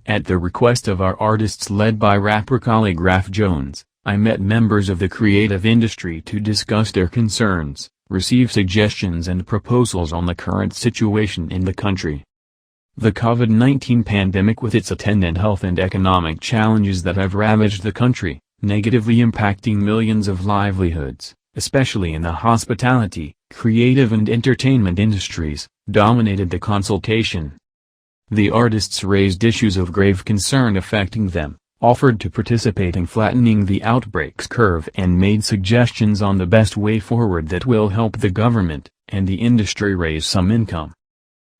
At the request of our artists led by rapper Khaligraph Jones, I met members of the creative industry to discuss their concerns, receive suggestions and proposals on the current situation in the country. The COVID-19 pandemic with its attendant health and economic challenges that have ravaged the country, negatively impacting millions of livelihoods, especially in the hospitality, creative and entertainment industries, dominated the consultation. The artists raised issues of grave concern affecting them, offered to participate in flattening the outbreaks curve and made suggestions on the best way forward that will help the government and the industry raise some income.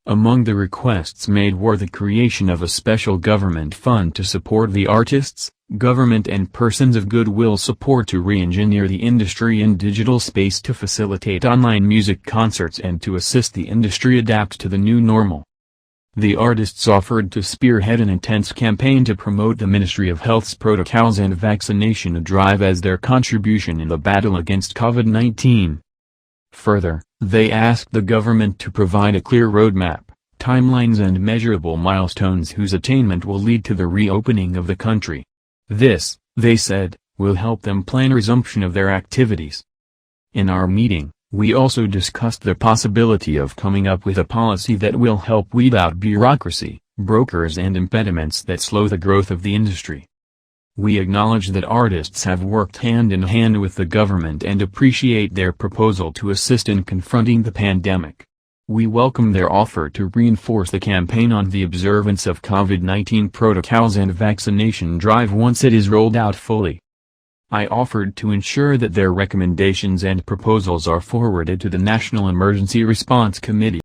Among the requests made were the creation of a special government fund to support the artists, government and persons of goodwill, support to re-engineer the industry in digital space to facilitate online music concerts and to assist the industry adapt to the new normal. The artists offered to spearhead an intense campaign to promote the Ministry of Health's protocols and vaccination drive as their contribution in the battle against COVID-19. Further, they asked the government to provide a clear roadmap, timelines and measurable milestones whose attainment will lead to the reopening of the country. This, they said, will help them plan resumption of their activities. In our meeting, we also discussed the possibility of coming up with a policy that will help weed out bureaucracy, brokers and impediments that slow the growth of the industry. We acknowledge that artists have worked hand in hand with the government and appreciate their proposal to assist in confronting the pandemic. We welcome their offer to reinforce the campaign on the observance of COVID-19 protocols and vaccination drive once it is rolled out fully. I offered to ensure that their recommendations and proposals are forwarded to the National Emergency Response Committee.